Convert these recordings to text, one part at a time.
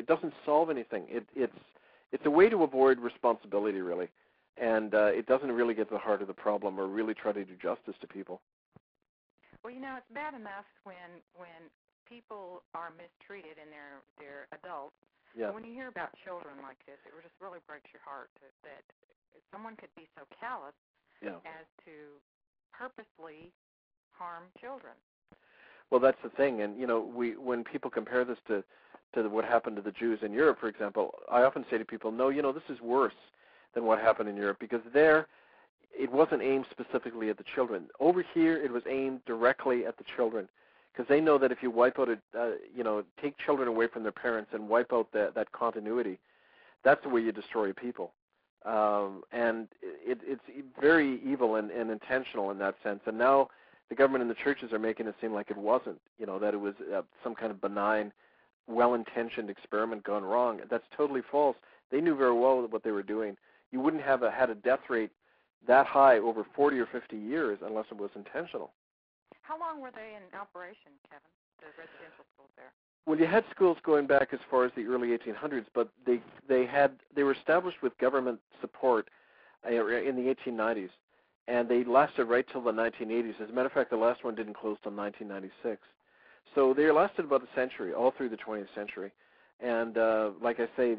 doesn't solve anything. It's a way to avoid responsibility, really, and it doesn't really get to the heart of the problem or really try to do justice to people. Well, it's bad enough when people are mistreated and they're adults. Yeah. When you hear about children like this, it just really breaks your heart that someone could be so callous as to purposely harm children. Well, that's the thing, and when people compare this to what happened to the Jews in Europe, for example, I often say to people, no, this is worse than what happened in Europe, because there it wasn't aimed specifically at the children. Over here, it was aimed directly at the children, because they know that if you wipe out take children away from their parents and wipe out that continuity, that's the way you destroy people. And it's very evil and intentional in that sense. And now the government and the churches are making it seem like it wasn't, that it was some kind of benign, well-intentioned experiment gone wrong. That's totally false. They knew very well what they were doing. You wouldn't have had a death rate that high over 40 or 50 years unless it was intentional. How long were they in operation, Kevin, the residential schools there? Well, you had schools going back as far as the early 1800s, but they were established with government support in the 1890s, and they lasted right till the 1980s. As a matter of fact, the last one didn't close till 1996. So they lasted about a century, all through the 20th century. And like I say,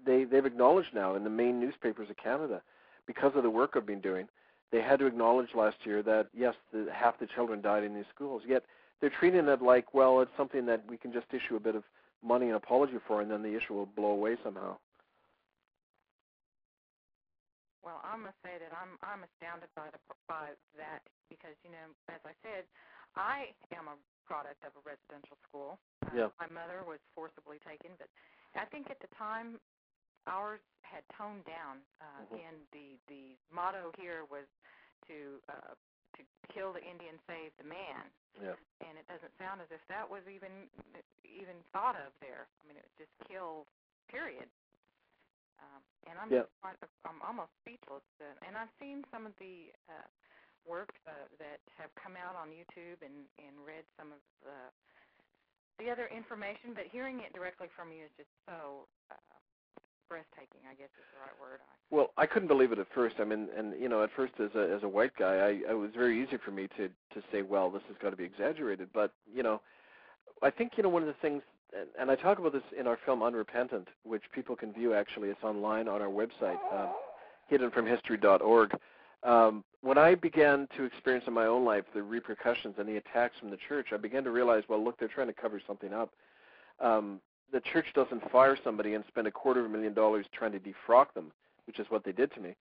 they've acknowledged now in the main newspapers of Canada, because of the work I've been doing, they had to acknowledge last year that, yes, half the children died in these schools. Yet they're treating it like, well, it's something that we can just issue a bit of money and apology for, and then the issue will blow away somehow. Well, I must say that I'm astounded by that because, as I said, I am a product of a residential school. My mother was forcibly taken, but I think at the time ours had toned down. Again, the motto here was to kill the Indian, save the man. Yeah. And it doesn't sound as if that was even thought of there. I mean, it was just kill, period. And I'm almost speechless. And I've seen some of the work that have come out on YouTube and read some of the other information, but hearing it directly from you is just so breathtaking, I guess is the right word. Well, I couldn't believe it at first. I mean, and at first as a white guy, it was very easy for me to say, well, this has got to be exaggerated. But I think one of the things, and I talk about this in our film Unrepentant, which people can view actually. It's online on our website, hiddenfromhistory.org. When I began to experience in my own life the repercussions and the attacks from the church, I began to realize, well, look, they're trying to cover something up. The church doesn't fire somebody and spend $250,000 trying to defrock them, which is what they did to me,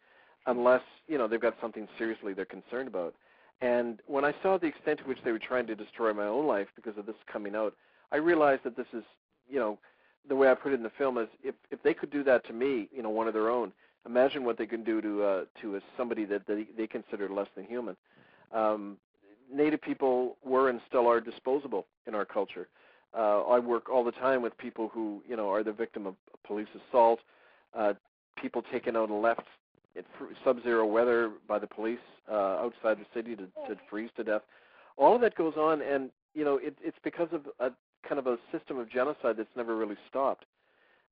unless, they've got something seriously they're concerned about. And when I saw the extent to which they were trying to destroy my own life because of this coming out, I realized that this is, the way I put it in the film is if they could do that to me, one of their own, imagine what they can do to somebody that they consider less than human. Native people were and still are disposable in our culture. I work all the time with people who, are the victim of police assault, people taken out and left in sub-zero weather by the police outside the city to freeze to death. All of that goes on, and, it's because of a kind of a system of genocide that's never really stopped.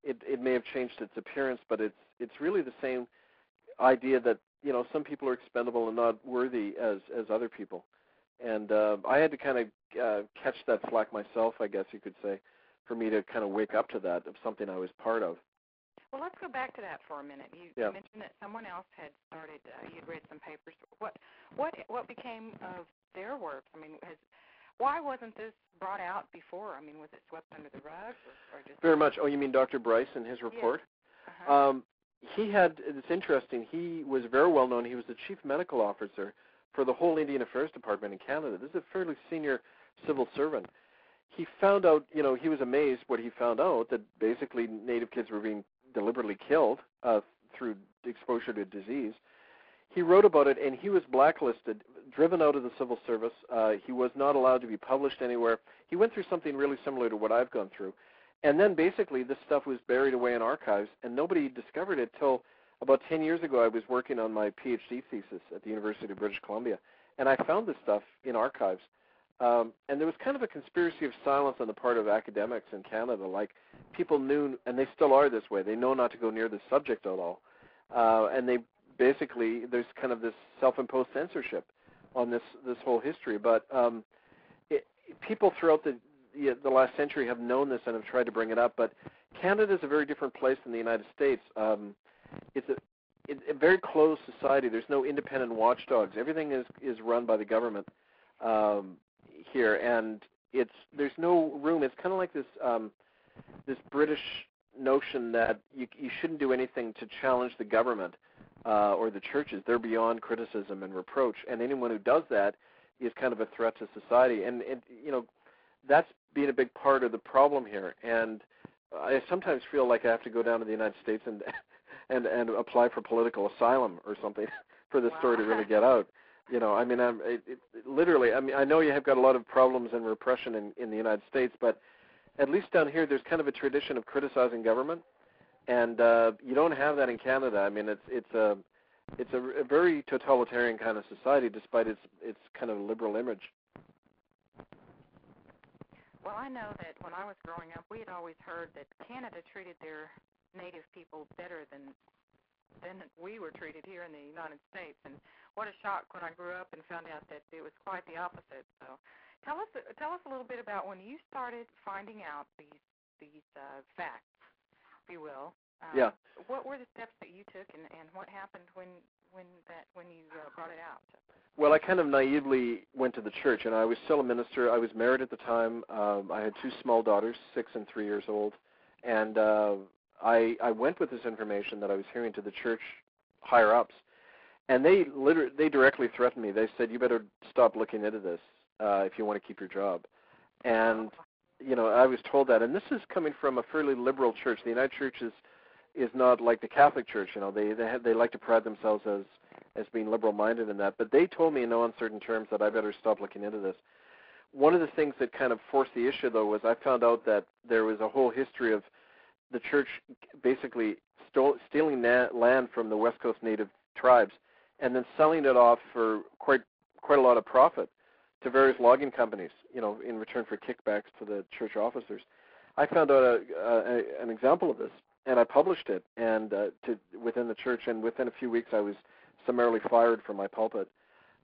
It may have changed its appearance, but it's really the same idea that, some people are expendable and not worthy as other people. And I had to kind of catch that slack myself, I guess you could say, for me to kind of wake up to that, of something I was part of. Well, let's go back to that for a minute. You mentioned that someone else had started, you'd read some papers. What became of their work? I mean, why wasn't this brought out before? I mean, was it swept under the rug? Or just very much. Oh, you mean Dr. Bryce and his report? Yes. Uh-huh. It's interesting, he was very well known. He was the chief medical officer for the whole Indian Affairs Department in Canada. This is a fairly senior civil servant. He found out, he was amazed what he found out, that basically Native kids were being deliberately killed through exposure to disease. He wrote about it, and he was blacklisted, driven out of the civil service. He was not allowed to be published anywhere. He went through something really similar to what I've gone through. And then basically this stuff was buried away in archives, and nobody discovered it till about 10 years ago. I was working on my PhD thesis at the University of British Columbia, and I found this stuff in archives. And there was kind of a conspiracy of silence on the part of academics in Canada. Like, people knew, and they still are this way, they know not to go near the subject at all. And they basically, there's kind of this self-imposed censorship on this whole history. But people throughout the last century have known this and have tried to bring it up. But Canada is a very different place than the United States. It's a very closed society. There's no independent watchdogs. Everything is run by the government here, and there's no room. It's kind of like this British notion that you shouldn't do anything to challenge the government or the churches. They're beyond criticism and reproach, and anyone who does that is kind of a threat to society. And that's been a big part of the problem here. And I sometimes feel like I have to go down to the United States and apply for political asylum or something for this story to really get out. I mean, literally, I mean, I know you have got a lot of problems and repression in the United States, but at least down here, there's kind of a tradition of criticizing government, and you don't have that in Canada. I mean, it's a very totalitarian kind of society, despite its kind of liberal image. Well, I know that when I was growing up, we had always heard that Canada treated their native people better than we were treated here in the United States. And what a shock when I grew up and found out that it was quite the opposite. So tell us a little bit about when you started finding out these facts, if you will. Yeah. What were the steps that you took, and what happened when you brought it out? Well, I kind of naively went to the church, and I was still a minister. I was married at the time. I had two small daughters, 6 and 3 years old, and I went with this information that I was hearing to the church higher-ups, and they directly threatened me. They said, "You better stop looking into this if you want to keep your job." And I was told that, and this is coming from a fairly liberal church. The United Church is not like the Catholic Church. They like to pride themselves as being liberal-minded in that. But they told me in no uncertain terms that I better stop looking into this. One of the things that kind of forced the issue, though, was I found out that there was a whole history of the church basically stealing land from the West Coast Native tribes and then selling it off for quite a lot of profit to various logging companies, in return for kickbacks to the church officers. I found out an example of this, and I published it within the church, and within a few weeks I was summarily fired from my pulpit.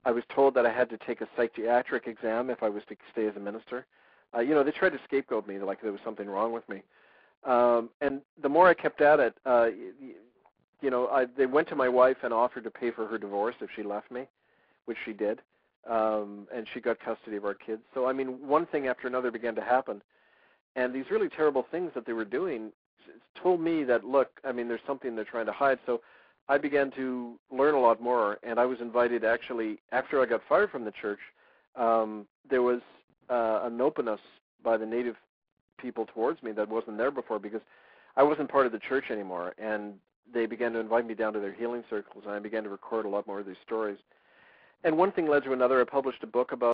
I was told that I had to take a psychiatric exam if I was to stay as a minister. They tried to scapegoat me like there was something wrong with me. And the more I kept at it, they went to my wife and offered to pay for her divorce if she left me, which she did, and she got custody of our kids. So, I mean, one thing after another began to happen, and these really terrible things that they were doing told me that, look, I mean, there's something they're trying to hide. So I began to learn a lot more, and I was invited, actually, after I got fired from the church, there was an openness by the Native people towards me that wasn't there before, because I wasn't part of the church anymore, and they began to invite me down to their healing circles, and I began to record a lot more of these stories. And one thing led to another. I published a book about